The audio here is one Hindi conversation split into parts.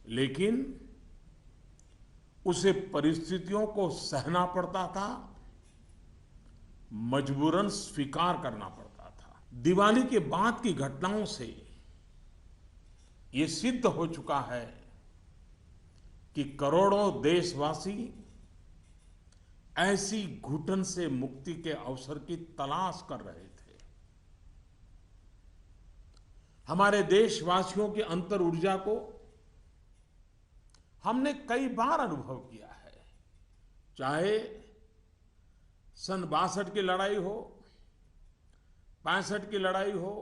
लेकिन उसे परिस्थितियों को सहना पड़ता था, मजबूरन स्वीकार करना पड़ता था। दिवाली के बाद की घटनाओं से ये सिद्ध हो चुका है कि करोड़ों देशवासी ऐसी घुटन से मुक्ति के अवसर की तलाश कर रहे थे। हमारे देशवासियों की अंतर ऊर्जा को हमने कई बार अनुभव किया है, चाहे सन 62 की लड़ाई हो, 65 की लड़ाई हो,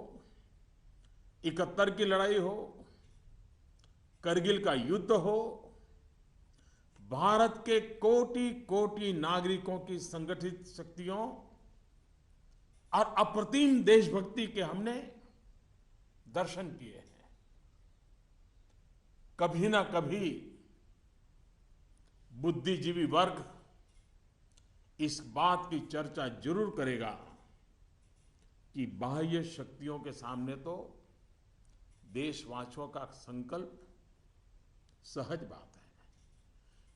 71 की लड़ाई हो, करगिल का युद्ध हो। भारत के कोटि कोटि नागरिकों की संगठित शक्तियों और अप्रतिम देशभक्ति के हमने दर्शन किए हैं। कभी ना कभी बुद्धिजीवी वर्ग इस बात की चर्चा जरूर करेगा कि बाह्य शक्तियों के सामने तो देशवासियों का संकल्प सहज बात है,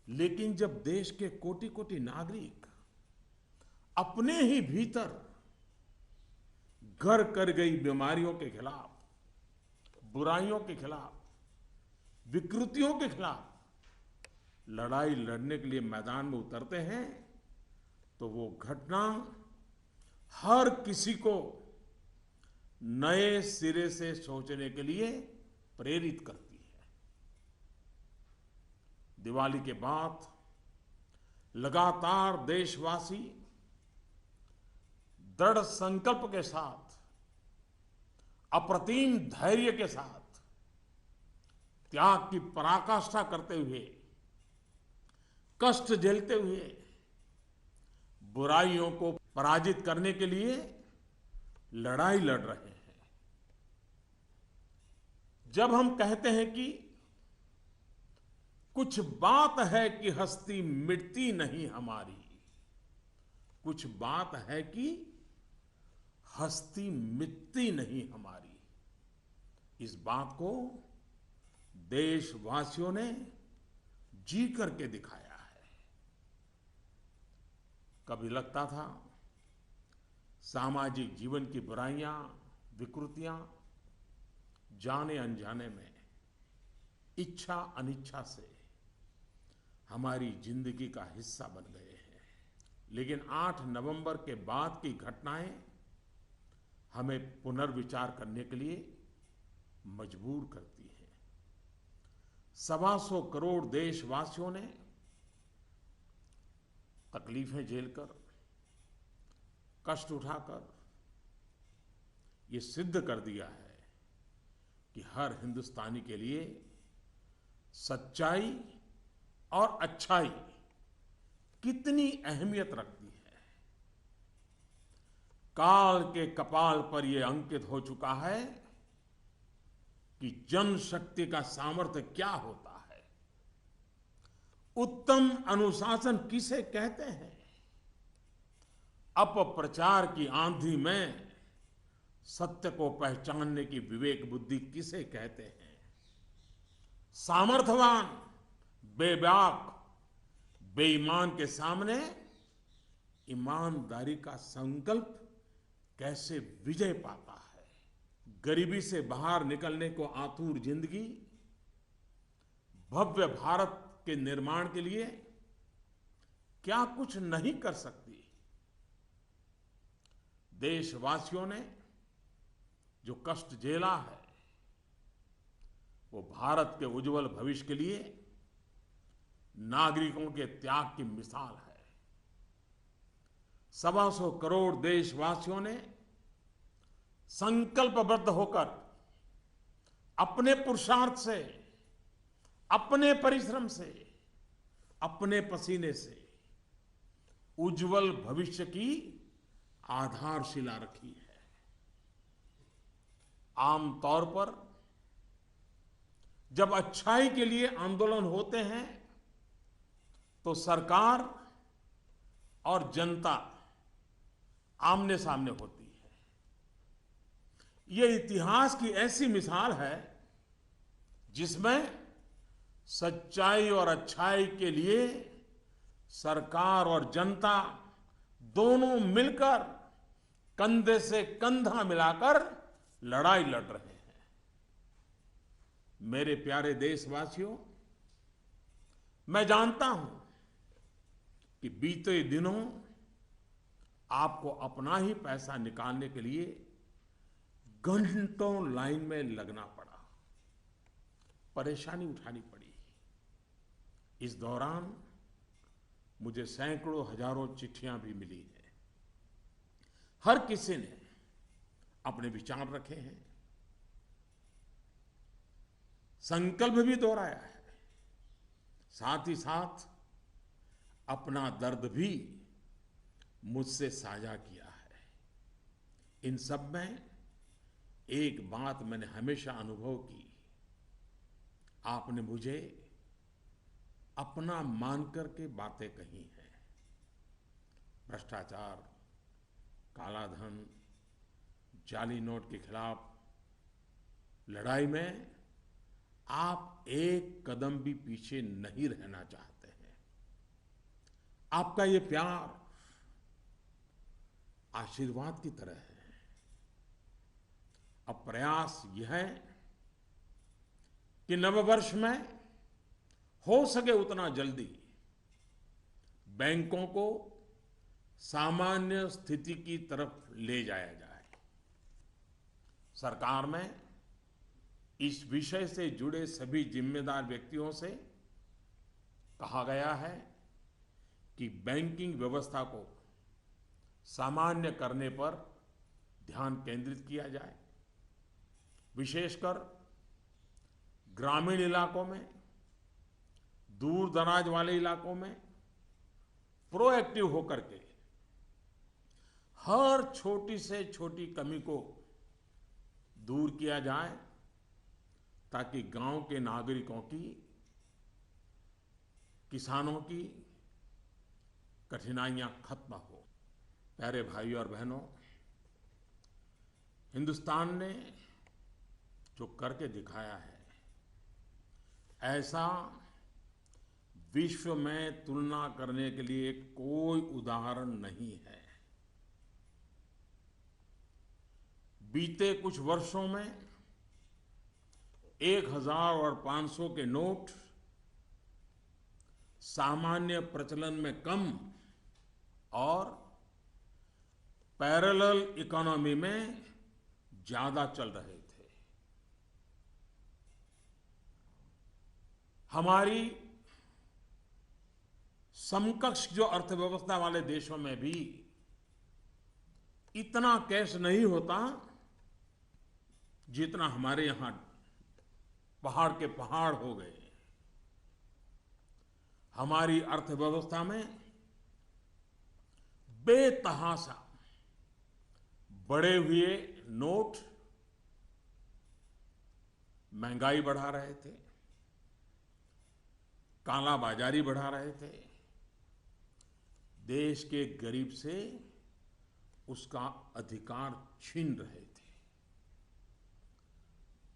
लेकिन जब देश के कोटि कोटि नागरिक अपने ही भीतर घर कर गई बीमारियों के खिलाफ, बुराइयों के खिलाफ, विकृतियों के खिलाफ लड़ाई लड़ने के लिए मैदान में उतरते हैं, तो वो घटना हर किसी को नए सिरे से सोचने के लिए प्रेरित करती है। दिवाली के बाद लगातार देशवासी दृढ़ संकल्प के साथ, अप्रतिम धैर्य के साथ, त्याग की पराकाष्ठा करते हुए, कष्ट झेलते हुए बुराइयों को पराजित करने के लिए लड़ाई लड़ रहे हैं। जब हम कहते हैं कि कुछ बात है कि हस्ती मिटती नहीं हमारी, कुछ बात है कि हस्ती मिटती नहीं हमारी, इस बात को देशवासियों ने जी करके दिखाया है। कभी लगता था सामाजिक जीवन की बुराइयां, विकृतियां जाने अनजाने में, इच्छा अनिच्छा से हमारी जिंदगी का हिस्सा बन गए हैं। लेकिन 8 नवंबर के बाद की घटनाएं हमें पुनर्विचार करने के लिए मजबूर करती हैं। 125 करोड़ देशवासियों ने तकलीफें झेलकर, कष्ट उठाकर ये सिद्ध कर दिया है कि हर हिंदुस्तानी के लिए सच्चाई और अच्छाई कितनी अहमियत रखती है। काल के कपाल पर यह अंकित हो चुका है कि जनशक्ति का सामर्थ्य क्या होता है, उत्तम अनुशासन किसे कहते हैं, अपप्रचार की आंधी में सत्य को पहचानने की विवेक बुद्धि किसे कहते हैं, सामर्थ्यवान बेबाक बेईमान के सामने ईमानदारी का संकल्प कैसे विजय पाता है, गरीबी से बाहर निकलने को आतुर जिंदगी भव्य भारत के निर्माण के लिए क्या कुछ नहीं कर सकती। देशवासियों ने जो कष्ट झेला है वो भारत के उज्जवल भविष्य के लिए नागरिकों के त्याग की मिसाल है। 125 करोड़ देशवासियों ने संकल्पबद्ध होकर अपने पुरुषार्थ से, अपने परिश्रम से, अपने पसीने से उज्जवल भविष्य की आधारशिला रखी है। आमतौर पर जब अच्छाई के लिए आंदोलन होते हैं तो सरकार और जनता आमने सामने होती है। यह इतिहास की ऐसी मिसाल है जिसमें सच्चाई और अच्छाई के लिए सरकार और जनता दोनों मिलकर कंधे से कंधा मिलाकर लड़ाई लड़ रहे हैं। मेरे प्यारे देशवासियों, मैं जानता हूं कि बीते दिनों आपको अपना ही पैसा निकालने के लिए घंटों लाइन में लगना पड़ा, परेशानी उठानी पड़ी। इस दौरान मुझे सैकड़ों हजारों चिट्ठियां भी मिली हैं। हर किसी ने अपने विचार रखे हैं, संकल्प भी दोहराया है, साथ ही साथ अपना दर्द भी मुझसे साझा किया है। इन सब में एक बात मैंने हमेशा अनुभव की, आपने मुझे अपना मानकर के बातें कही हैं। भ्रष्टाचार, काला धन, जाली नोट के खिलाफ लड़ाई में आप एक कदम भी पीछे नहीं रहना चाहते हैं। आपका ये प्यार आशीर्वाद की तरह है। अब प्रयास यह है कि नववर्ष में हो सके उतना जल्दी बैंकों को सामान्य स्थिति की तरफ ले जाया जाए। सरकार में इस विषय से जुड़े सभी जिम्मेदार व्यक्तियों से कहा गया है कि बैंकिंग व्यवस्था को सामान्य करने पर ध्यान केंद्रित किया जाए। विशेषकर ग्रामीण इलाकों में, दूर दराज वाले इलाकों में प्रोएक्टिव होकर के हर छोटी से छोटी कमी को दूर किया जाए, ताकि गांव के नागरिकों की, किसानों की कठिनाइयां खत्म हो। प्यारे भाइयों और बहनों, हिंदुस्तान ने जो करके दिखाया है, ऐसा विश्व में तुलना करने के लिए कोई उदाहरण नहीं है। बीते कुछ वर्षों में 1000 और 500 के नोट सामान्य प्रचलन में कम और पैरेलल इकोनॉमी में ज्यादा चल रहे थे। हमारी समकक्ष जो अर्थव्यवस्था वाले देशों में भी इतना कैश नहीं होता जितना हमारे यहां पहाड़ के पहाड़ हो गए। हमारी अर्थव्यवस्था में बेतहाशा बढ़े हुए नोट महंगाई बढ़ा रहे थे, काला बाजारी बढ़ा रहे थे, देश के गरीब से उसका अधिकार छीन रहे थे।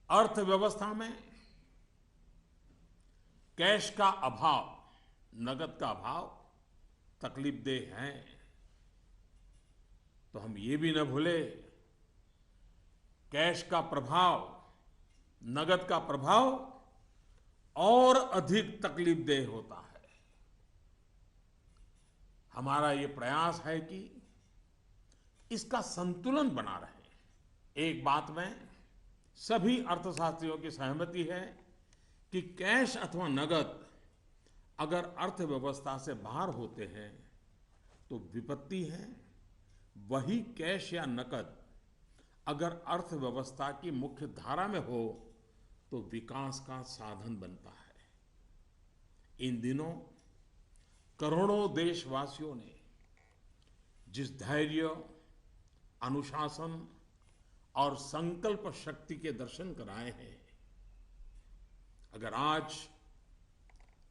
अर्थव्यवस्था में कैश का अभाव, नगद का अभाव तकलीफदेह है। तो हम ये भी न भूले, कैश का प्रभाव, नगद का प्रभाव और अधिक तकलीफदेह होता है। हमारा ये प्रयास है कि इसका संतुलन बना रहे। एक बात में सभी अर्थशास्त्रियों की सहमति है कि कैश अथवा नगद अगर अर्थव्यवस्था से बाहर होते हैं तो विपत्ति है। वही कैश या नकद अगर अर्थव्यवस्था की मुख्य धारा में हो तो विकास का साधन बनता है। इन दिनों करोड़ों देशवासियों ने जिस धैर्य, अनुशासन और संकल्प शक्ति के दर्शन कराए हैं, अगर आज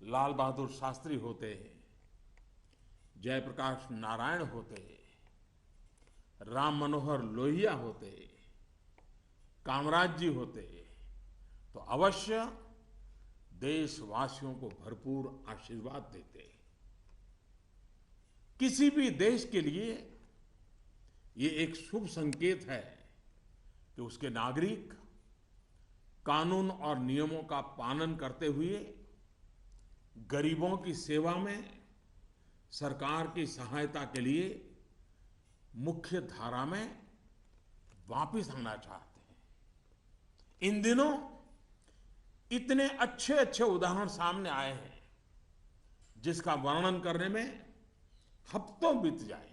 लाल बहादुर शास्त्री होते, जयप्रकाश नारायण होते, राम मनोहर लोहिया होते, कामराज जी होते, तो अवश्य देशवासियों को भरपूर आशीर्वाद देते हैं। किसी भी देश के लिए ये एक शुभ संकेत है कि उसके नागरिक कानून और नियमों का पालन करते हुए गरीबों की सेवा में सरकार की सहायता के लिए मुख्य धारा में वापस आना चाहते हैं। इन दिनों इतने अच्छे अच्छे उदाहरण सामने आए हैं जिसका वर्णन करने में हफ्तों बीत जाए।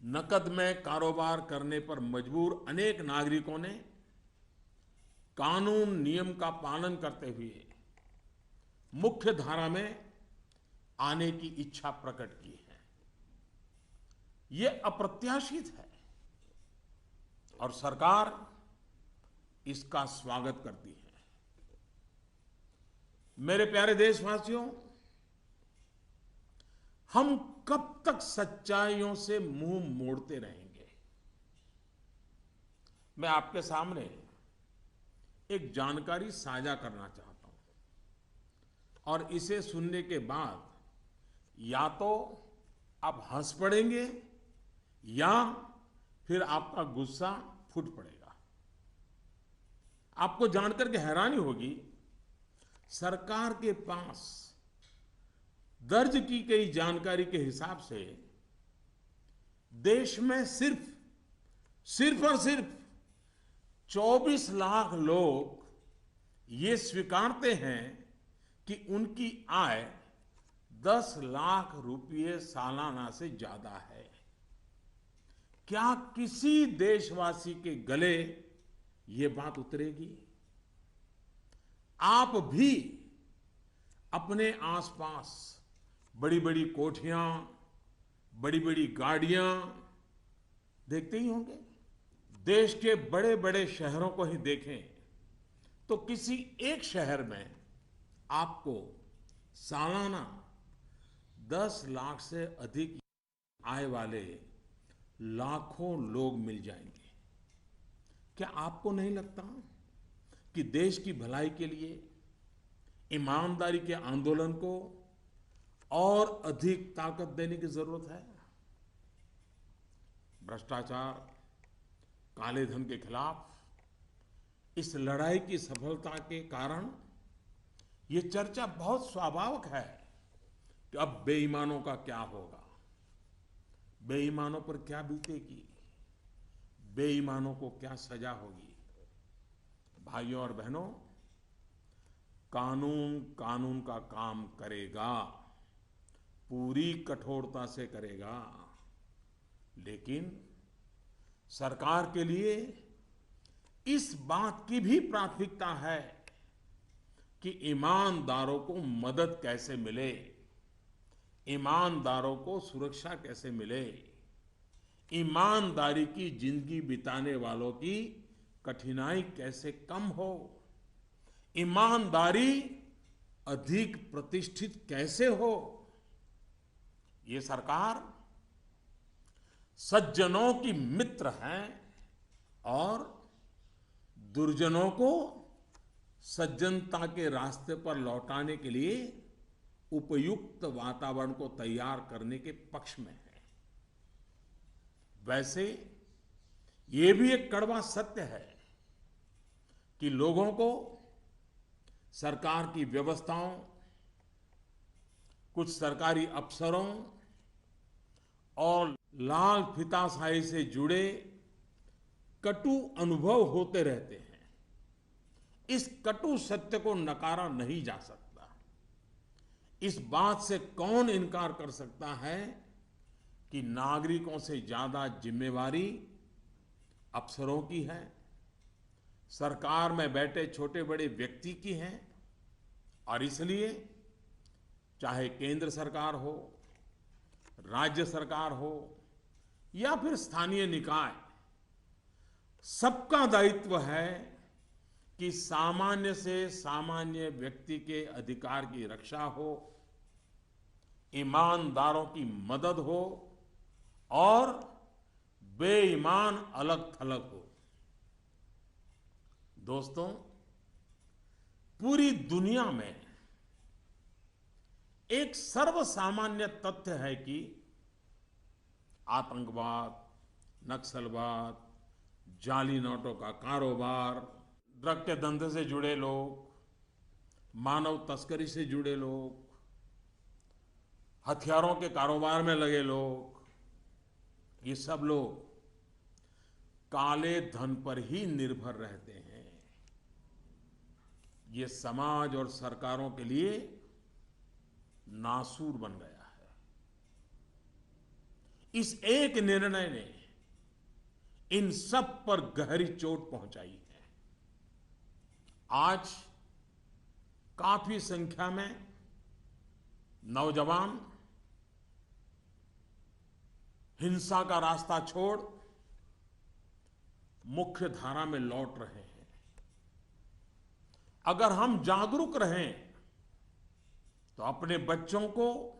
नकद में कारोबार करने पर मजबूर अनेक नागरिकों ने कानून नियम का पालन करते हुए मुख्य धारा में आने की इच्छा प्रकट की है। यह अप्रत्याशित है और सरकार इसका स्वागत करती है। मेरे प्यारे देशवासियों, हम कब तक सच्चाइयों से मुंह मोड़ते रहेंगे? मैं आपके सामने एक जानकारी साझा करना चाहता हूं और इसे सुनने के बाद या तो आप हंस पड़ेंगे या फिर आपका गुस्सा फूट पड़ेगा। आपको जानकर के हैरानी होगी, सरकार के पास दर्ज की गई जानकारी के हिसाब से देश में सिर्फ और सिर्फ 24 लाख लोग ये स्वीकारते हैं कि उनकी आय 10 लाख रुपये सालाना से ज्यादा है। क्या किसी देशवासी के गले ये बात उतरेगी? आप भी अपने आसपास बड़ी बड़ी कोठियां, बड़ी बड़ी गाड़ियां देखते ही होंगे। देश के बड़े बड़े शहरों को ही देखें तो किसी एक शहर में आपको सालाना 10 लाख से अधिक आय वाले लाखों लोग मिल जाएंगे। क्या आपको नहीं लगता कि देश की भलाई के लिए ईमानदारी के आंदोलन को और अधिक ताकत देने की जरूरत है? भ्रष्टाचार, काले धन के खिलाफ इस लड़ाई की सफलता के कारण ये चर्चा बहुत स्वाभाविक है कि अब बेईमानों का क्या होगा, बेईमानों पर क्या बीतेगी, बेईमानों को क्या सजा होगी। भाइयों और बहनों, कानून कानून का काम करेगा, पूरी कठोरता से करेगा, लेकिन सरकार के लिए इस बात की भी प्राथमिकता है कि ईमानदारों को मदद कैसे मिले, ईमानदारों को सुरक्षा कैसे मिले, ईमानदारी की जिंदगी बिताने वालों की कठिनाई कैसे कम हो, ईमानदारी अधिक प्रतिष्ठित कैसे हो। ये सरकार सज्जनों की मित्र है और दुर्जनों को सज्जनता के रास्ते पर लौटाने के लिए उपयुक्त वातावरण को तैयार करने के पक्ष में है। वैसे ये भी एक कड़वा सत्य है कि लोगों को सरकार की व्यवस्थाओं, कुछ सरकारी अफसरों और लाल फीताशाही से जुड़े कटु अनुभव होते रहते हैं। इस कटु सत्य को नकारा नहीं जा सकता। इस बात से कौन इनकार कर सकता है कि नागरिकों से ज्यादा जिम्मेवारी अफसरों की है, सरकार में बैठे छोटे बड़े व्यक्ति की है। और इसलिए चाहे केंद्र सरकार हो, राज्य सरकार हो या फिर स्थानीय निकाय, सबका दायित्व है कि सामान्य से सामान्य व्यक्ति के अधिकार की रक्षा हो, ईमानदारों की मदद हो और बेईमान अलग थलग हो। दोस्तों, पूरी दुनिया में एक सर्वसामान्य तथ्य है कि आतंकवाद, नक्सलवाद, जाली नोटों का कारोबार, ड्रग के धंधे से जुड़े लोग, मानव तस्करी से जुड़े लोग, हथियारों के कारोबार में लगे लोग, ये सब लोग काले धन पर ही निर्भर रहते हैं। ये समाज और सरकारों के लिए नासूर बन गया है। इस एक निर्णय ने इन सब पर गहरी चोट पहुंचाई है। आज काफी संख्या में नौजवान हिंसा का रास्ता छोड़ मुख्य धारा में लौट रहे हैं। अगर हम जागरूक रहें तो अपने बच्चों को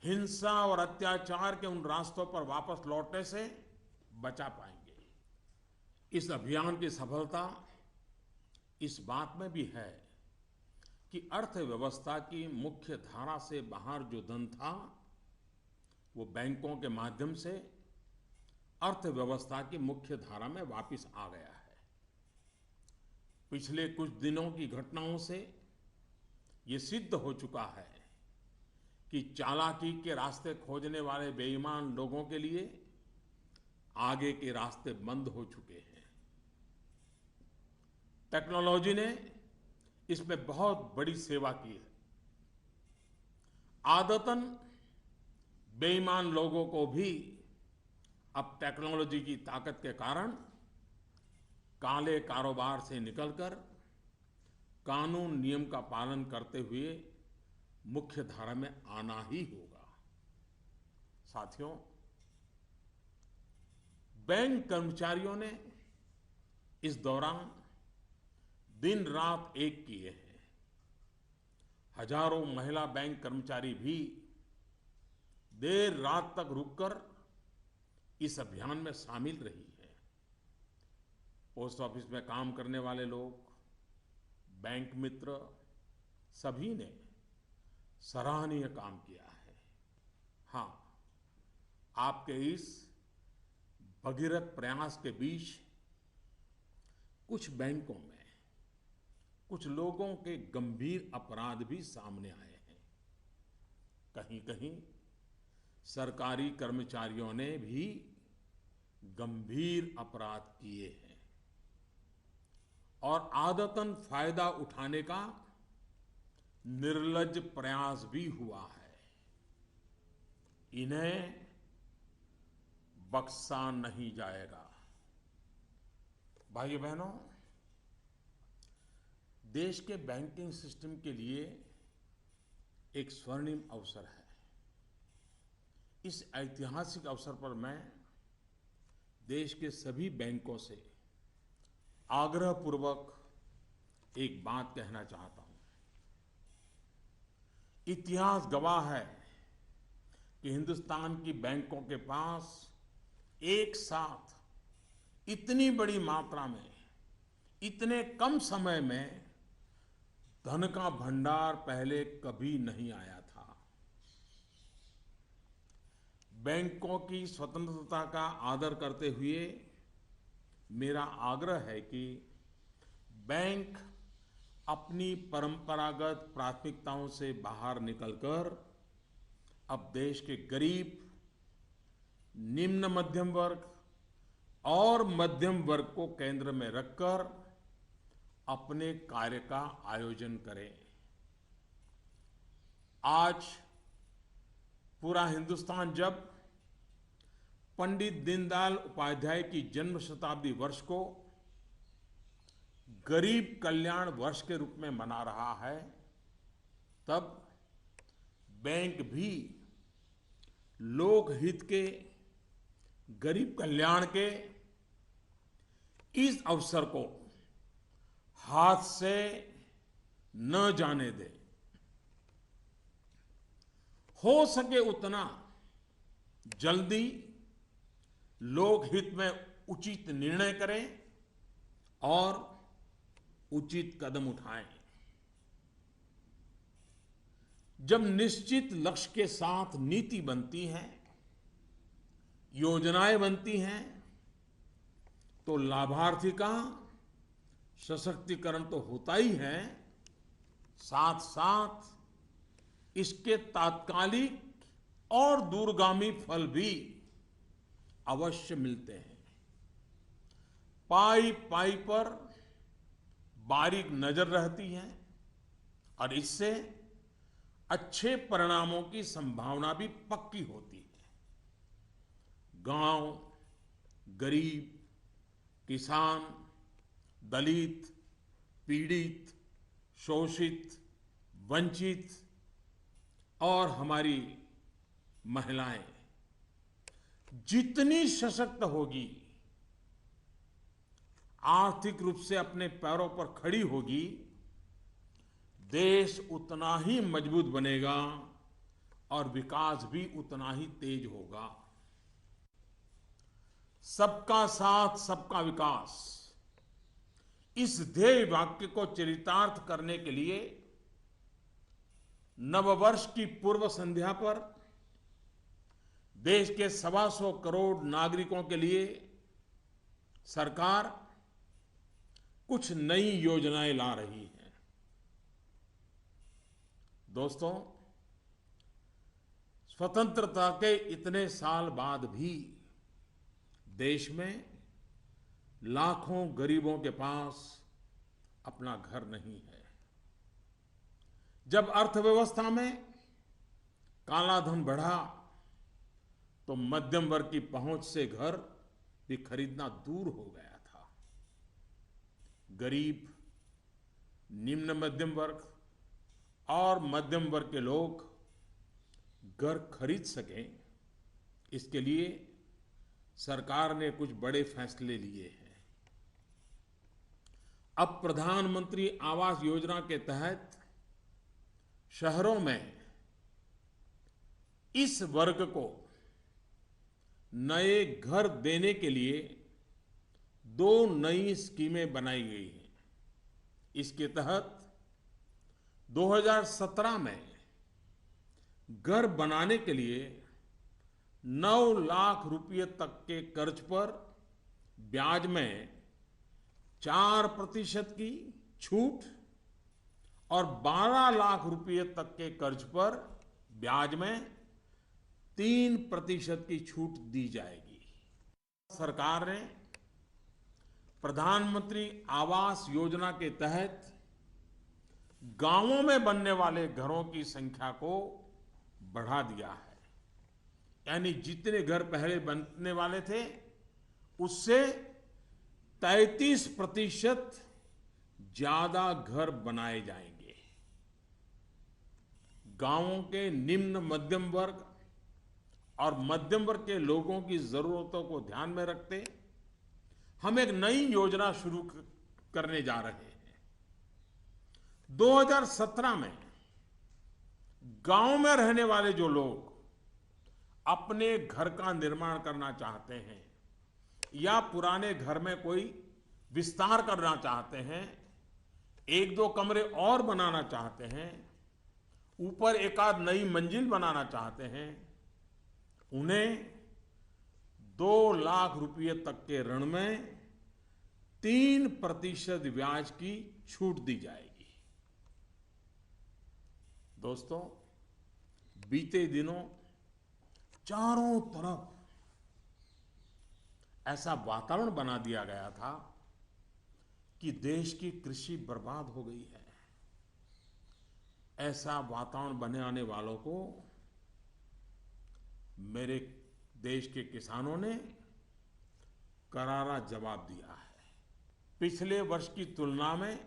हिंसा और अत्याचार के उन रास्तों पर वापस लौटने से बचा पाएंगे। इस अभियान की सफलता इस बात में भी है कि अर्थव्यवस्था की मुख्य धारा से बाहर जो धन था वो बैंकों के माध्यम से अर्थव्यवस्था की मुख्य धारा में वापस आ गया है। पिछले कुछ दिनों की घटनाओं से ये सिद्ध हो चुका है कि चालाकी के रास्ते खोजने वाले बेईमान लोगों के लिए आगे के रास्ते बंद हो चुके हैं। टेक्नोलॉजी ने इसमें बहुत बड़ी सेवा की है। आदतन बेईमान लोगों को भी अब टेक्नोलॉजी की ताकत के कारण काले कारोबार से निकलकर कानून नियम का पालन करते हुए मुख्य धारा में आना ही होगा। साथियों, बैंक कर्मचारियों ने इस दौरान दिन रात एक किए हैं। हजारों महिला बैंक कर्मचारी भी देर रात तक रुककर इस अभियान में शामिल रही है। पोस्ट ऑफिस में काम करने वाले लोग, बैंक मित्र, सभी ने सराहनीय काम किया है। हाँ, आपके इस भगीरथ प्रयास के बीच कुछ बैंकों में कुछ लोगों के गंभीर अपराध भी सामने आए हैं। कहीं-कहीं सरकारी कर्मचारियों ने भी गंभीर अपराध किए हैं और आदतन फायदा उठाने का निर्लज्ज प्रयास भी हुआ है। इन्हें बख्शा नहीं जाएगा। भाइयों बहनों, देश के बैंकिंग सिस्टम के लिए एक स्वर्णिम अवसर है। इस ऐतिहासिक अवसर पर मैं देश के सभी बैंकों से आग्रहपूर्वक एक बात कहना चाहता हूं। इतिहास गवाह है कि हिंदुस्तान की बैंकों के पास एक साथ इतनी बड़ी मात्रा में, इतने कम समय में धन का भंडार पहले कभी नहीं आया था। बैंकों की स्वतंत्रता का आदर करते हुए मेरा आग्रह है कि बैंक अपनी परंपरागत प्राथमिकताओं से बाहर निकलकर अब देश के गरीब, निम्न मध्यम वर्ग और मध्यम वर्ग को केंद्र में रखकर अपने कार्य का आयोजन करें। आज पूरा हिंदुस्तान जब पंडित दीनदयाल उपाध्याय की जन्म शताब्दी वर्ष को गरीब कल्याण वर्ष के रूप में मना रहा है, तब बैंक भी लोकहित के, गरीब कल्याण के इस अवसर को हाथ से न जाने दे। हो सके उतना जल्दी लोकहित में उचित निर्णय करें और उचित कदम उठाएं। जब निश्चित लक्ष्य के साथ नीति बनती है, योजनाएं बनती हैं, तो लाभार्थी का सशक्तिकरण तो होता ही है, साथ साथ इसके तात्कालिक और दूरगामी फल भी अवश्य मिलते हैं। पाई पाई पर बारीक नजर रहती है और इससे अच्छे परिणामों की संभावना भी पक्की होती है। गांव, गरीब, किसान, दलित, पीड़ित, शोषित, वंचित और हमारी महिलाएं जितनी सशक्त होगी, आर्थिक रूप से अपने पैरों पर खड़ी होगी, देश उतना ही मजबूत बनेगा और विकास भी उतना ही तेज होगा। सबका साथ, सबका विकास, इस ध्येय वाक्य को चरितार्थ करने के लिए नववर्ष की पूर्व संध्या पर देश के 125 करोड़ नागरिकों के लिए सरकार कुछ नई योजनाएं ला रही है। दोस्तों, स्वतंत्रता के इतने साल बाद भी देश में लाखों गरीबों के पास अपना घर नहीं है। जब अर्थव्यवस्था में काला धन बढ़ा तो मध्यम वर्ग की पहुंच से घर भी खरीदना दूर हो गया था। गरीब, निम्न मध्यम वर्ग और मध्यम वर्ग के लोग घर खरीद सकें, इसके लिए सरकार ने कुछ बड़े फैसले लिए हैं। अब प्रधानमंत्री आवास योजना के तहत शहरों में इस वर्ग को नए घर देने के लिए 2 नई स्कीमें बनाई गई हैं। इसके तहत 2017 में घर बनाने के लिए 9 लाख रुपए तक के कर्ज पर ब्याज में 4% की छूट और 12 लाख रुपए तक के कर्ज पर ब्याज में 3% की छूट दी जाएगी। सरकार ने प्रधानमंत्री आवास योजना के तहत गांवों में बनने वाले घरों की संख्या को बढ़ा दिया है। यानी जितने घर पहले बनने वाले थे उससे 33% ज्यादा घर बनाए जाएंगे। गांवों के निम्न मध्यम वर्ग और मध्यम वर्ग के लोगों की जरूरतों को ध्यान में रखते हम एक नई योजना शुरू करने जा रहे हैं। 2017 में गांव में रहने वाले जो लोग अपने घर का निर्माण करना चाहते हैं या पुराने घर में कोई विस्तार करना चाहते हैं, 1-2 कमरे और बनाना चाहते हैं, ऊपर एक आध नई मंजिल बनाना चाहते हैं, उन्हें 2 लाख रुपए तक के ऋण में 3% ब्याज की छूट दी जाएगी। दोस्तों, बीते दिनों चारों तरफ ऐसा वातावरण बना दिया गया था कि देश की कृषि बर्बाद हो गई है। ऐसा वातावरण बनाने वालों को मेरे देश के किसानों ने करारा जवाब दिया है। पिछले वर्ष की तुलना में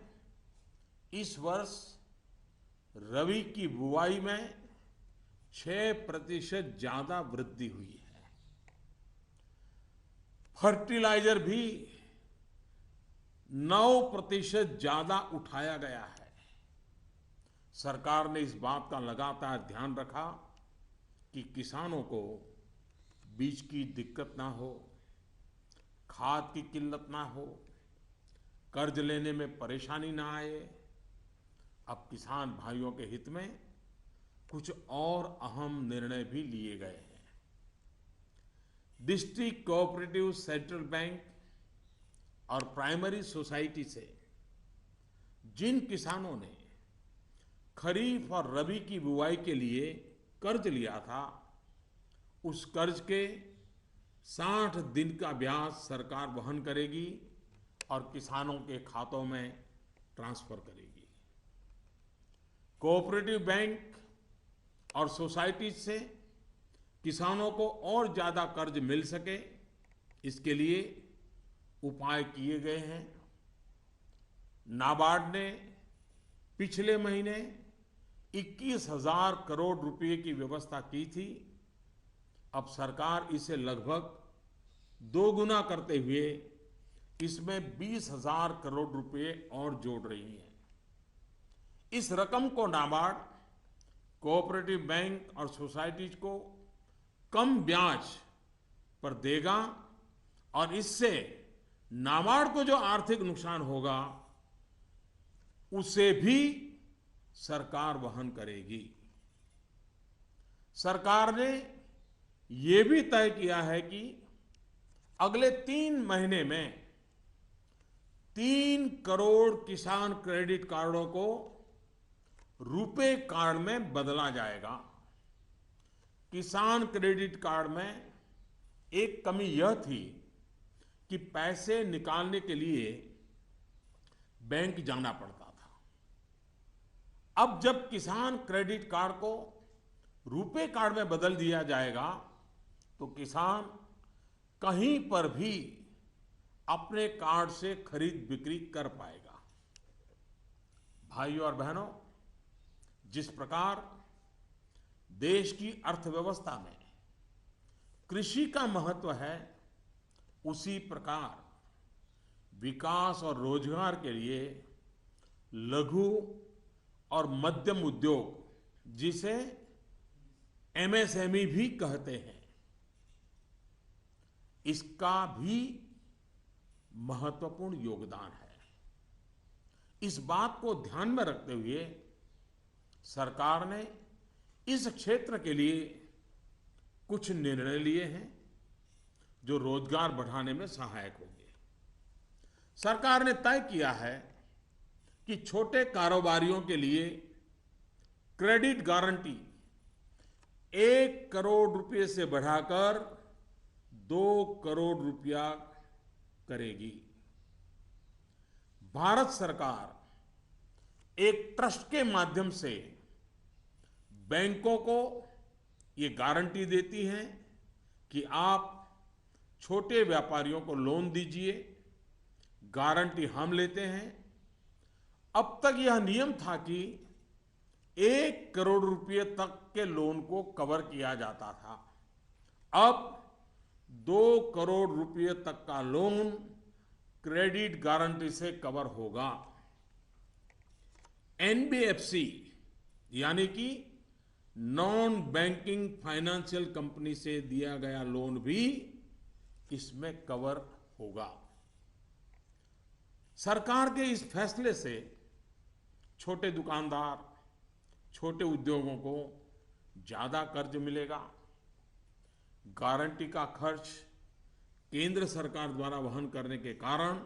इस वर्ष रबी की बुआई में 6% ज्यादा वृद्धि हुई है। फर्टिलाइजर भी 9% ज्यादा उठाया गया है। सरकार ने इस बात का लगातार ध्यान रखा कि किसानों को बीज की दिक्कत ना हो, खाद की किल्लत ना हो, कर्ज लेने में परेशानी ना आए। अब किसान भाइयों के हित में कुछ और अहम निर्णय भी लिए गए हैं। डिस्ट्रिक्ट कोऑपरेटिव सेंट्रल बैंक और प्राइमरी सोसाइटी से जिन किसानों ने खरीफ और रबी की बुआई के लिए कर्ज लिया था, उस कर्ज के 60 दिन का ब्याज सरकार वहन करेगी और किसानों के खातों में ट्रांसफर करेगी। कोऑपरेटिव बैंक और सोसाइटी से किसानों को और ज्यादा कर्ज मिल सके, इसके लिए उपाय किए गए हैं। नाबार्ड ने पिछले महीने 21,000 करोड़ रुपए की व्यवस्था की थी। अब सरकार इसे लगभग 2 गुना करते हुए इसमें 20,000 करोड़ रुपए और जोड़ रही है। इस रकम को नाबार्ड कोऑपरेटिव बैंक और सोसाइटीज को कम ब्याज पर देगा और इससे नाबार्ड को जो आर्थिक नुकसान होगा उसे भी सरकार वहन करेगी। सरकार ने यह भी तय किया है कि अगले 3 महीने में 3 करोड़ किसान क्रेडिट कार्डों को रुपे कार्ड में बदला जाएगा। किसान क्रेडिट कार्ड में एक कमी यह थी कि पैसे निकालने के लिए बैंक जाना पड़ता था। अब जब किसान क्रेडिट कार्ड को रुपे कार्ड में बदल दिया जाएगा तो किसान कहीं पर भी अपने कार्ड से खरीद बिक्री कर पाएगा। भाइयों और बहनों, जिस प्रकार देश की अर्थव्यवस्था में कृषि का महत्व है, उसी प्रकार विकास और रोजगार के लिए लघु और मध्यम उद्योग, जिसे एमएसएमई भी कहते हैं, इसका भी महत्वपूर्ण योगदान है। इस बात को ध्यान में रखते हुए सरकार ने इस क्षेत्र के लिए कुछ निर्णय लिए हैं जो रोजगार बढ़ाने में सहायक होंगे। सरकार ने तय किया है कि छोटे कारोबारियों के लिए क्रेडिट गारंटी 1 करोड़ रुपए से बढ़ाकर 2 करोड़ रुपया करेगी। भारत सरकार एक ट्रस्ट के माध्यम से बैंकों को ये गारंटी देती है कि आप छोटे व्यापारियों को लोन दीजिए, गारंटी हम लेते हैं। अब तक यह नियम था कि 1 करोड़ रुपए तक के लोन को कवर किया जाता था। अब 2 करोड़ रुपए तक का लोन क्रेडिट गारंटी से कवर होगा। एनबीएफसी यानी कि नॉन बैंकिंग फाइनेंशियल कंपनी से दिया गया लोन भी इसमें कवर होगा। सरकार के इस फैसले से छोटे दुकानदार, छोटे उद्योगों को ज्यादा कर्ज मिलेगा। गारंटी का खर्च केंद्र सरकार द्वारा वहन करने के कारण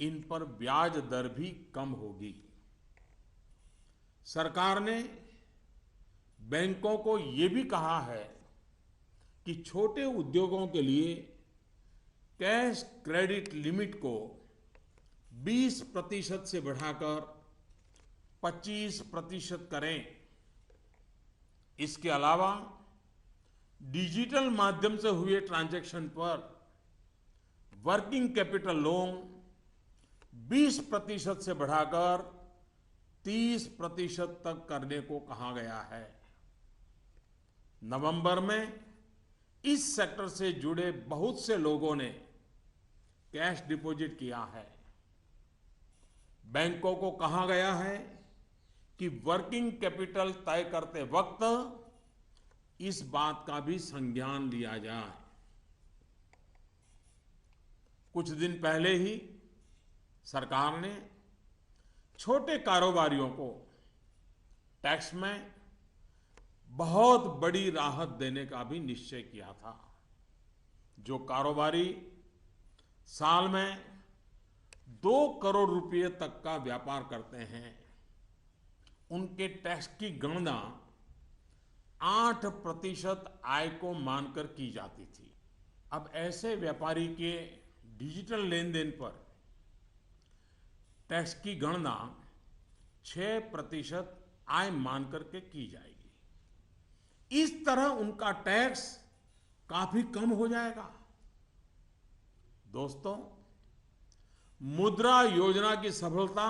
इन पर ब्याज दर भी कम होगी। सरकार ने बैंकों को ये भी कहा है कि छोटे उद्योगों के लिए कैश क्रेडिट लिमिट को 20% से बढ़ाकर 25% करें। इसके अलावा डिजिटल माध्यम से हुए ट्रांजैक्शन पर वर्किंग कैपिटल लोन 20% से बढ़ाकर 30% तक करने को कहा गया है। नवंबर में इस सेक्टर से जुड़े बहुत से लोगों ने कैश डिपॉजिट किया है। बैंकों को कहा गया है कि वर्किंग कैपिटल तय करते वक्त इस बात का भी संज्ञान लिया जाए। कुछ दिन पहले ही सरकार ने छोटे कारोबारियों को टैक्स में बहुत बड़ी राहत देने का भी निश्चय किया था। जो कारोबारी साल में 2 करोड़ रुपए तक का व्यापार करते हैं, उनके टैक्स की गणना 8% आय को मानकर की जाती थी। अब ऐसे व्यापारी के डिजिटल लेन देन पर टैक्स की गणना 6% आय मानकर के की जाएगी। इस तरह उनका टैक्स काफी कम हो जाएगा। दोस्तों, मुद्रा योजना की सफलता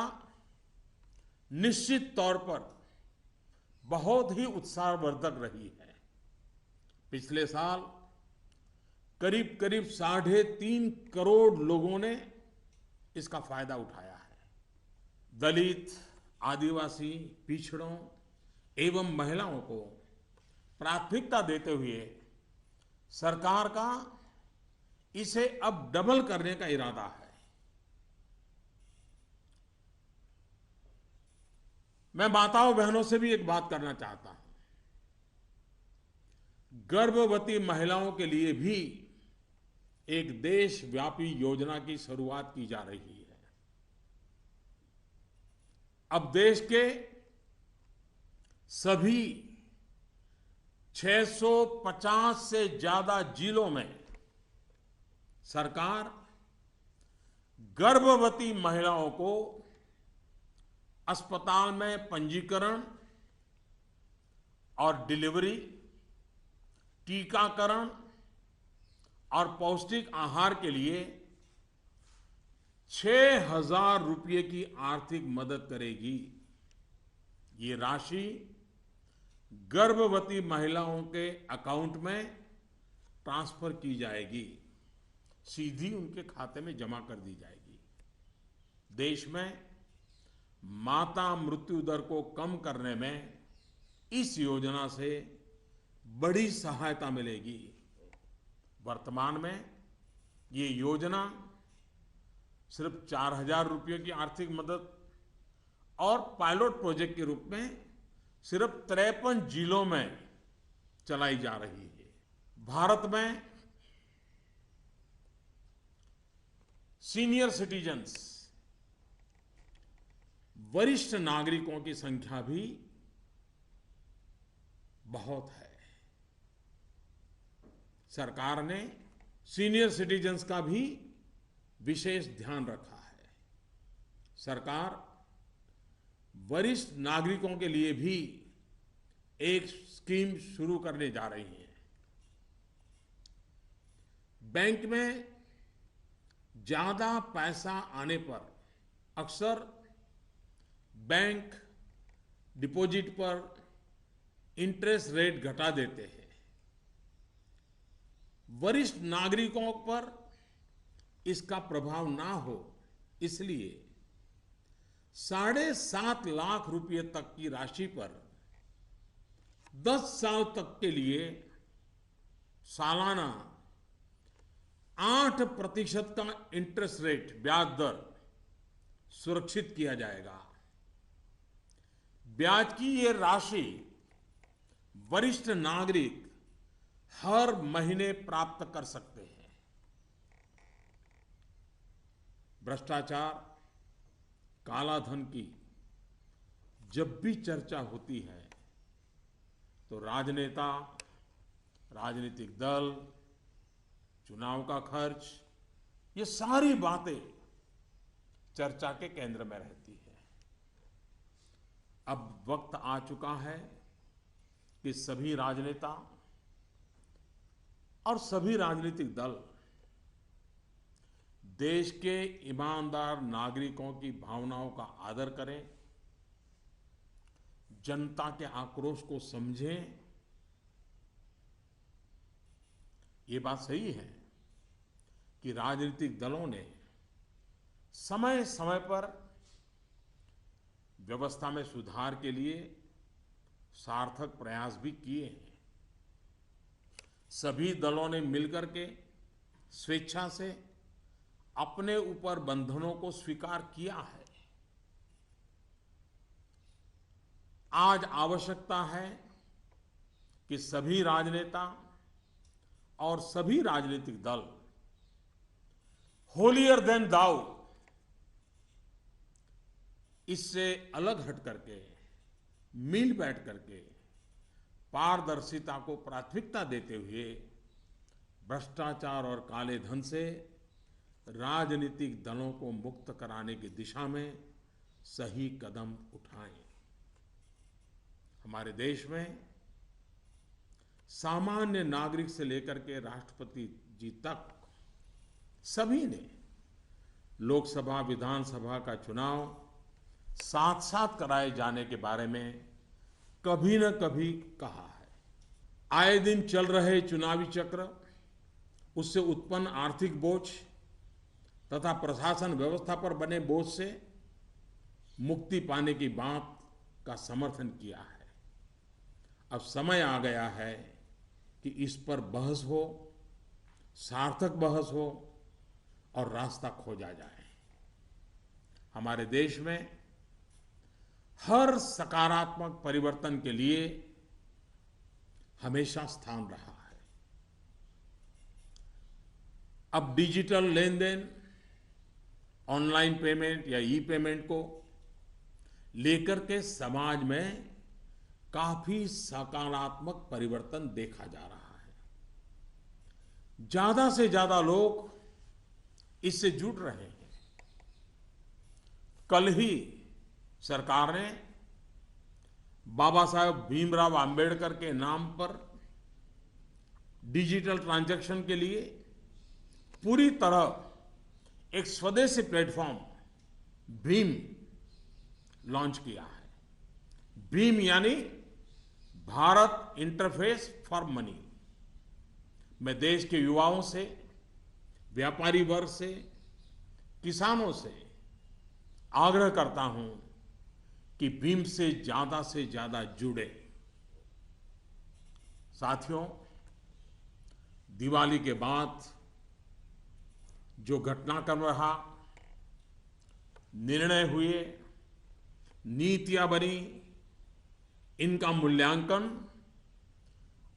निश्चित तौर पर बहुत ही उत्साहवर्धक रही है। पिछले साल करीब करीब 3.5 करोड़ लोगों ने इसका फायदा उठाया है। दलित, आदिवासी, पिछड़ों एवं महिलाओं को प्राथमिकता देते हुए सरकार का इसे अब डबल करने का इरादा है। मैं माताओं बहनों से भी एक बात करना चाहता हूं। गर्भवती महिलाओं के लिए भी एक देशव्यापी योजना की शुरुआत की जा रही है। अब देश के सभी 650 से ज्यादा जिलों में सरकार गर्भवती महिलाओं को अस्पताल में पंजीकरण और डिलीवरी, टीकाकरण और पौष्टिक आहार के लिए 6,000 रुपये की आर्थिक मदद करेगी। ये राशि गर्भवती महिलाओं के अकाउंट में ट्रांसफर की जाएगी, सीधी उनके खाते में जमा कर दी जाएगी। देश में माता मृत्यु दर को कम करने में इस योजना से बड़ी सहायता मिलेगी। वर्तमान में ये योजना सिर्फ 4,000 रुपये की आर्थिक मदद और पायलट प्रोजेक्ट के रूप में सिर्फ 53 जिलों में चलाई जा रही है। भारत में सीनियर सिटीजन्स, वरिष्ठ नागरिकों की संख्या भी बहुत है। सरकार ने सीनियर सिटीजन्स का भी विशेष ध्यान रखा है। सरकार वरिष्ठ नागरिकों के लिए भी एक स्कीम शुरू करने जा रही है। बैंक में ज्यादा पैसा आने पर अक्सर बैंक डिपॉजिट पर इंटरेस्ट रेट घटा देते हैं। वरिष्ठ नागरिकों पर इसका प्रभाव ना हो, इसलिए 7.5 लाख रुपए तक की राशि पर 10 साल तक के लिए सालाना 8% का इंटरेस्ट रेट, ब्याज दर सुरक्षित किया जाएगा। ब्याज की ये राशि वरिष्ठ नागरिक हर महीने प्राप्त कर सकते हैं। भ्रष्टाचार, काला धन की जब भी चर्चा होती है तो राजनेता, राजनीतिक दल, चुनाव का खर्च, ये सारी बातें चर्चा के केंद्र में रहती है। अब वक्त आ चुका है कि सभी राजनेता और सभी राजनीतिक दल देश के ईमानदार नागरिकों की भावनाओं का आदर करें, जनता के आक्रोश को समझें। ये बात सही है कि राजनीतिक दलों ने समय समय पर व्यवस्था में सुधार के लिए सार्थक प्रयास भी किए हैं। सभी दलों ने मिलकर के स्वेच्छा से अपने ऊपर बंधनों को स्वीकार किया है। आज आवश्यकता है कि सभी राजनेता और सभी राजनीतिक दल होलियर देन दाऊ इससे अलग हट करके, मिल बैठ करके पारदर्शिता को प्राथमिकता देते हुए भ्रष्टाचार और काले धन से राजनीतिक दलों को मुक्त कराने की दिशा में सही कदम उठाएं। हमारे देश में सामान्य नागरिक से लेकर के राष्ट्रपति जी तक सभी ने लोकसभा विधानसभा का चुनाव साथ साथ कराए जाने के बारे में कभी न कभी कहा है। आए दिन चल रहे चुनावी चक्र, उससे उत्पन्न आर्थिक बोझ तथा प्रशासन व्यवस्था पर बने बोझ से मुक्ति पाने की बात का समर्थन किया है। अब समय आ गया है कि इस पर बहस हो, सार्थक बहस हो और रास्ता खोजा जाए। हमारे देश में हर सकारात्मक परिवर्तन के लिए हमेशा स्थान रहा है। अब डिजिटल लेन देन, ऑनलाइन पेमेंट या ई पेमेंट को लेकर के समाज में काफी सकारात्मक परिवर्तन देखा जा रहा है। ज्यादा से ज्यादा लोग इससे जुड़ रहे हैं। कल ही सरकार ने बाबा साहेब भीमराव अंबेडकर के नाम पर डिजिटल ट्रांजैक्शन के लिए पूरी तरह एक स्वदेशी प्लेटफॉर्म भीम लॉन्च किया है। भीम यानी भारत इंटरफेस फॉर मनी। मैं देश के युवाओं से, व्यापारी वर्ग से, किसानों से आग्रह करता हूं कि भीम से ज्यादा जुड़े। साथियों, दिवाली के बाद जो घटनाक्रम रहा, निर्णय हुए, नीतियां बनी, इनका मूल्यांकन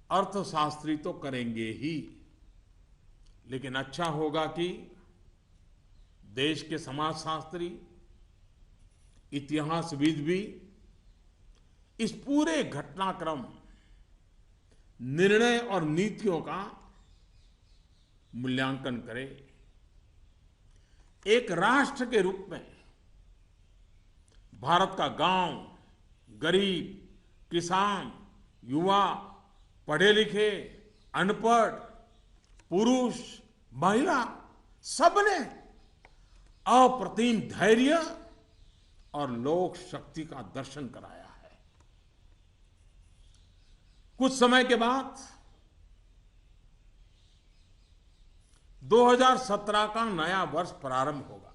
अर्थशास्त्री तो करेंगे ही, लेकिन अच्छा होगा कि देश के समाजशास्त्री, इतिहासविद भी इस पूरे घटनाक्रम, निर्णय और नीतियों का मूल्यांकन करें। एक राष्ट्र के रूप में भारत का गांव, गरीब, किसान, युवा, पढ़े लिखे, अनपढ़, पुरुष, महिला, सबने अप्रतिम धैर्य और लोक शक्ति का दर्शन कराया है। कुछ समय के बाद 2017 का नया वर्ष प्रारंभ होगा।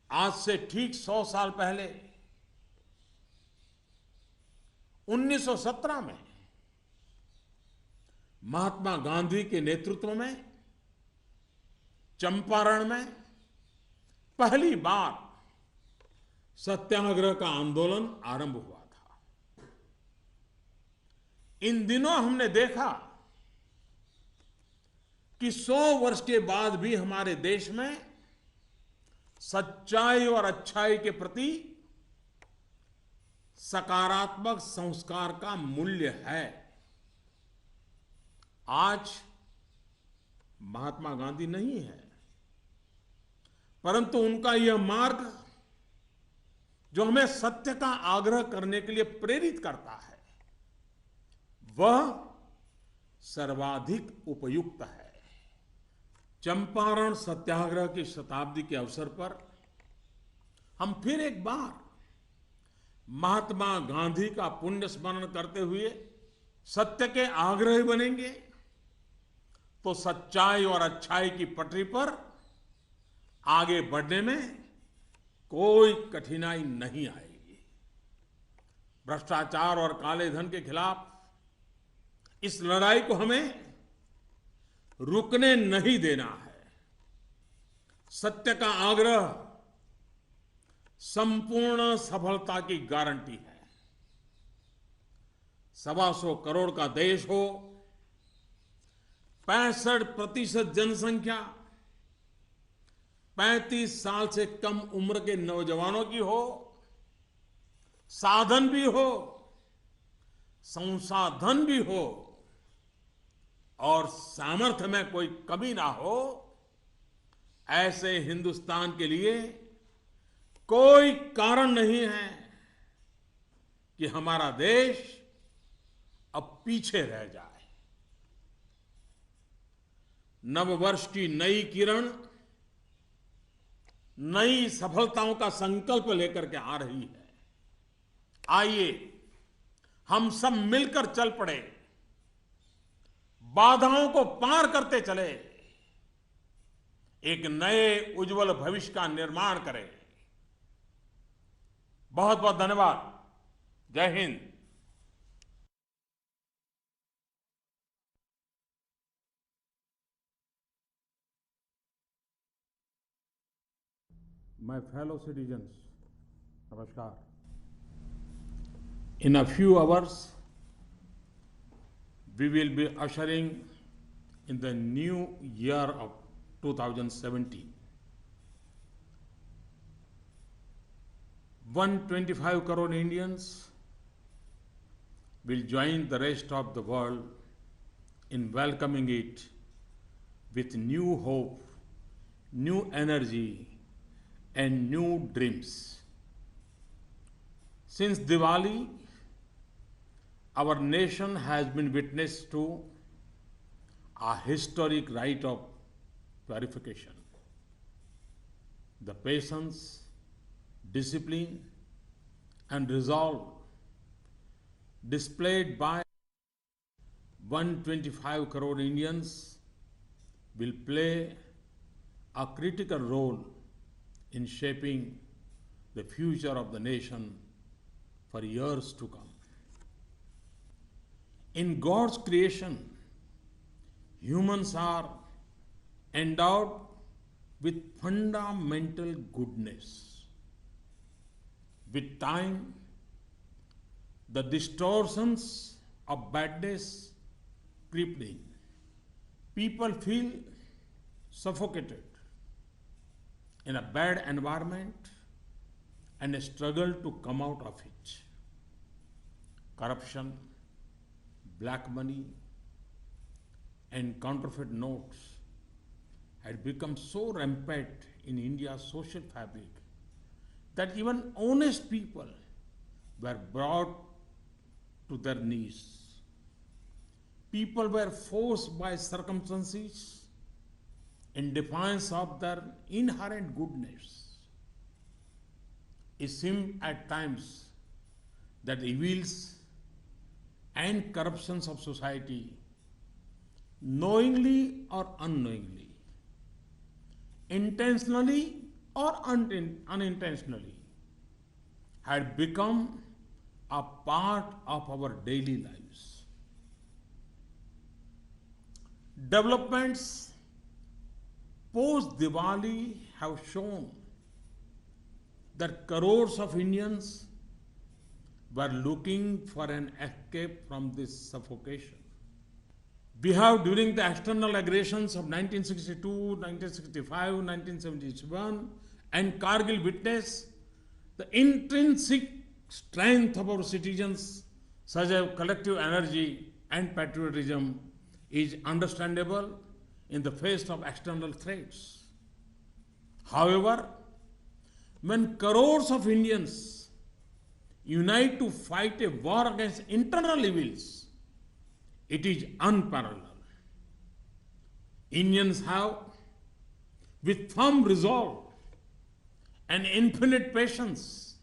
आज से ठीक 100 साल पहले 1917 में महात्मा गांधी के नेतृत्व में चंपारण में पहली बार सत्याग्रह का आंदोलन आरंभ हुआ था। इन दिनों हमने देखा कि 100 वर्ष के बाद भी हमारे देश में सच्चाई और अच्छाई के प्रति सकारात्मक संस्कार का मूल्य है। आज महात्मा गांधी नहीं है, परंतु उनका यह मार्ग जो हमें सत्य का आग्रह करने के लिए प्रेरित करता है, वह सर्वाधिक उपयुक्त है। चंपारण सत्याग्रह की शताब्दी के अवसर पर हम फिर एक बार महात्मा गांधी का पुण्य स्मरण करते हुए सत्य के आग्रही बनेंगे तो सच्चाई और अच्छाई की पटरी पर आगे बढ़ने में कोई कठिनाई नहीं आएगी। भ्रष्टाचार और काले धन के खिलाफ इस लड़ाई को हमें रुकने नहीं देना है। सत्य का आग्रह संपूर्ण सफलता की गारंटी है। 125 करोड़ का देश हो, 65% जनसंख्या 35 साल से कम उम्र के नौजवानों की हो, साधन भी हो, संसाधन भी हो और सामर्थ्य में कोई कमी ना हो, ऐसे हिंदुस्तान के लिए कोई कारण नहीं है कि हमारा देश अब पीछे रह जाए। नववर्ष की नई किरण नई सफलताओं का संकल्प लेकर के आ रही है। आइए हम सब मिलकर चल पड़े, बाधाओं को पार करते चले, एक नए उज्जवल भविष्य का निर्माण करें। बहुत बहुत धन्यवाद। जय Hind. My fellow citizens, Namaskar. In a few hours, we will be ushering in the new year of 2017. 125 crore Indians will join the rest of the world in welcoming it with new hope, new energy, and new dreams. Since Diwali, our nation has been witness to a historic rite of purification. The patience, discipline, and resolve displayed by 125 crore Indians will play a critical role in shaping the future of the nation for years to come. In God's creation, humans are endowed with fundamental goodness. With time, the distortions of badness creep in. People feel suffocated in a bad environment and struggle to come out of it. Corruption, black money, and counterfeit notes had become so rampant in India's social fabric that even honest people were brought to their knees. People were forced by circumstances in defiance of their inherent goodness. It seemed at times that the evils and corruptions of society, knowingly or unknowingly, intentionally or unintentionally, had become a part of our daily lives. Developments post Diwali have shown that crores of Indians were looking for an escape from this suffocation. We have, during the external aggressions of 1962, 1965, 1971, and Kargil, witnessed the intrinsic strength of our citizens, such as collective energy and patriotism, is understandable in the face of external threats. However, when crores of Indians unite to fight a war against internal evils, it is unparalleled. Indians have, with firm resolve and infinite patience,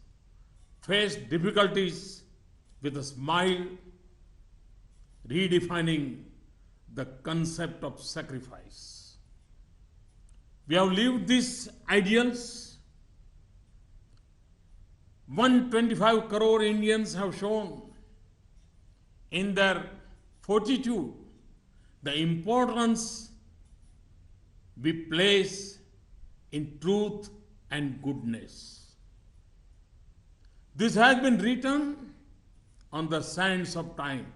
faced difficulties with a smile, redefining the concept of sacrifice. We have lived these ideals. 125 crore Indians have shown in their fortitude the importance we place in truth and goodness. This has been written on the sands of time.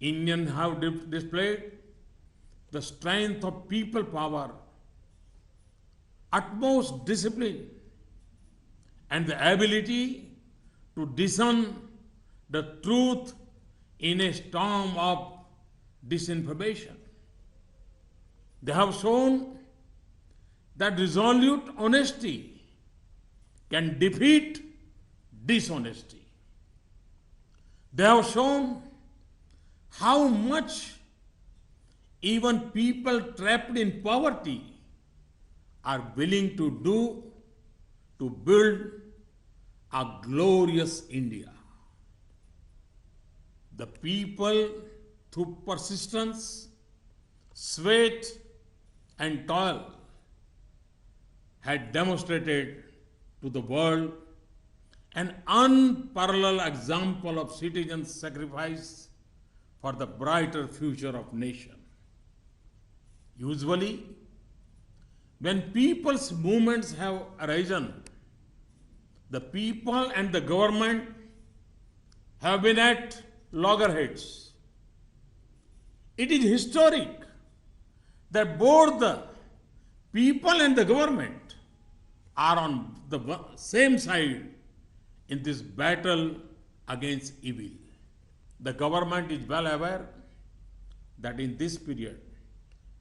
Indians have displayed the strength of people power, utmost discipline, and the ability to discern the truth in a storm of disinformation. They have shown that resolute honesty can defeat dishonesty. They have shown how much even people trapped in poverty are willing to do to build a glorious India. The people, through persistence, sweat, and toil, had demonstrated to the world an unparalleled example of citizens' sacrifice for the brighter future of nation. Usually, when people's movements have arisen, the people and the government have been at loggerheads. It is historic that both the people and the government are on the same side in this battle against evil. The government is well aware that in this period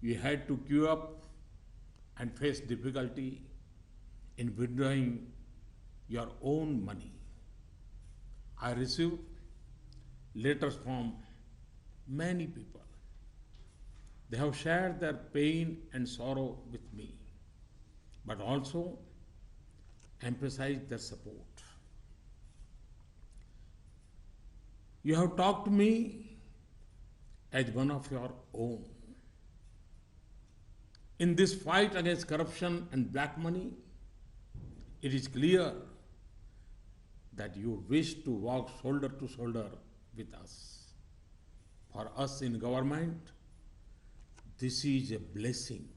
you had to queue up and face difficulty in withdrawing your own money. I received letters from many people. They have shared their pain and sorrow with me, but also emphasized their support. You have talked to me as one of your own. In this fight against corruption and black money, it is clear that you wish to walk shoulder to shoulder with us. For us in government, this is a blessing.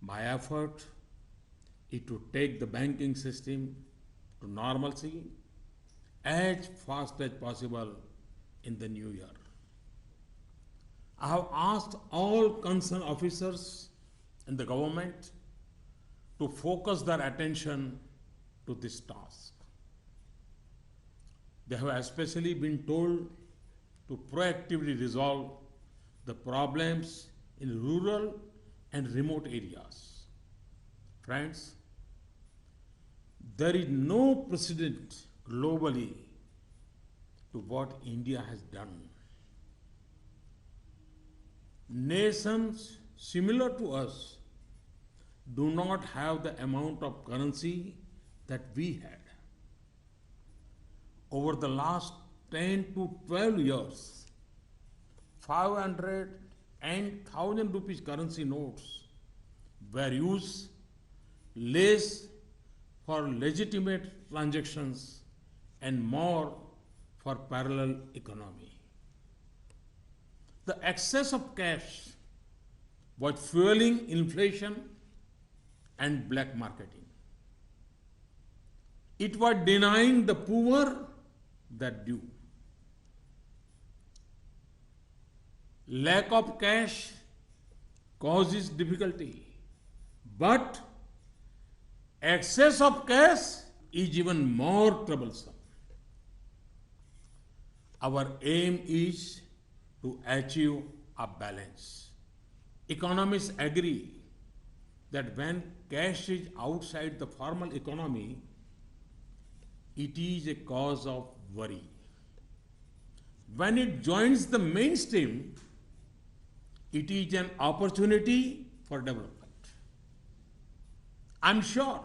My effort is to take the banking system to normalcy as fast as possible in the new year. I have asked all concerned officers in the government to focus their attention to this task. They have especially been told to proactively resolve the problems in rural and remote areas. Friends, there is no precedent globally to what India has done. Nations similar to us do not have the amount of currency that we had. Over the last 10 to 12 years, 500 and 1000 rupees currency notes were used less for legitimate transactions and more for parallel economy. The excess of cash was fueling inflation and black marketing. It was denying the poor their due. Lack of cash causes difficulty, but excess of cash is even more troublesome. Our aim is to achieve a balance. Economists agree that when cash is outside the formal economy, it is a cause of worry. When it joins the mainstream, it is an opportunity for development. I'm sure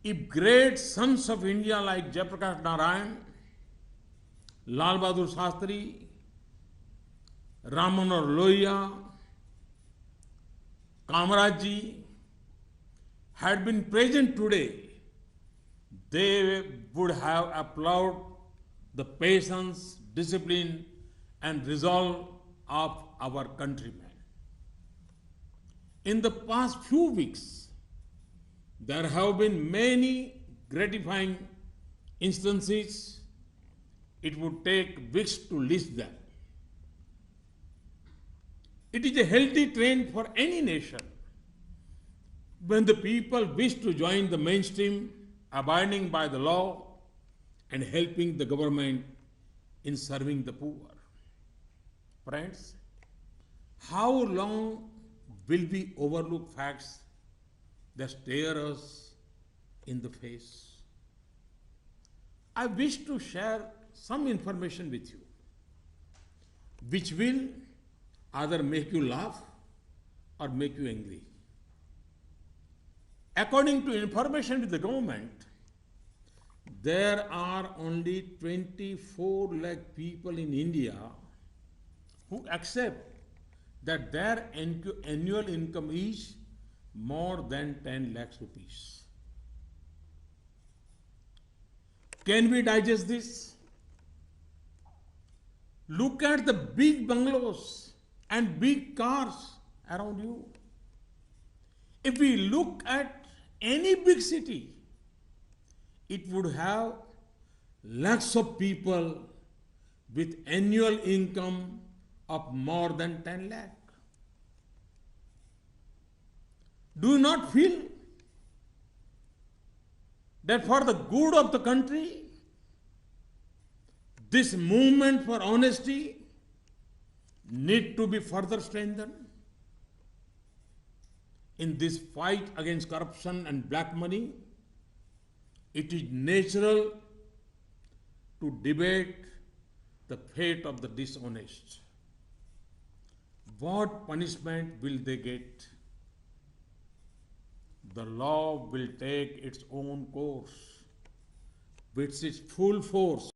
if great sons of India like Jayaprakash Narayan, Lal Bahadur Shastri, Ram Manohar Lohia, Kamaraj ji had been present today, they would have applauded the patience, discipline, and resolve of our countrymen. In the past few weeks, there have been many gratifying instances, it would take weeks to list them. It is a healthy trend for any nation when the people wish to join the mainstream, abiding by the law and helping the government in serving the poor. Friends, how long will we overlook facts that stare us in the face? I wish to share some information with you which will either make you laugh or make you angry. According to information with the government, there are only 24 lakh people in India who accept that their annual income is more than 10 lakhs rupees. Can we digest this? Look at the big bungalows and big cars around you. If we look at any big city, it would have lakhs of people with annual income of more than 10 lakh. Do you not feel that for the good of the country, this movement for honesty need to be further strengthened? In this fight against corruption and black money, it is natural to debate the fate of the dishonest. What punishment will they get? The law will take its own course with its full force.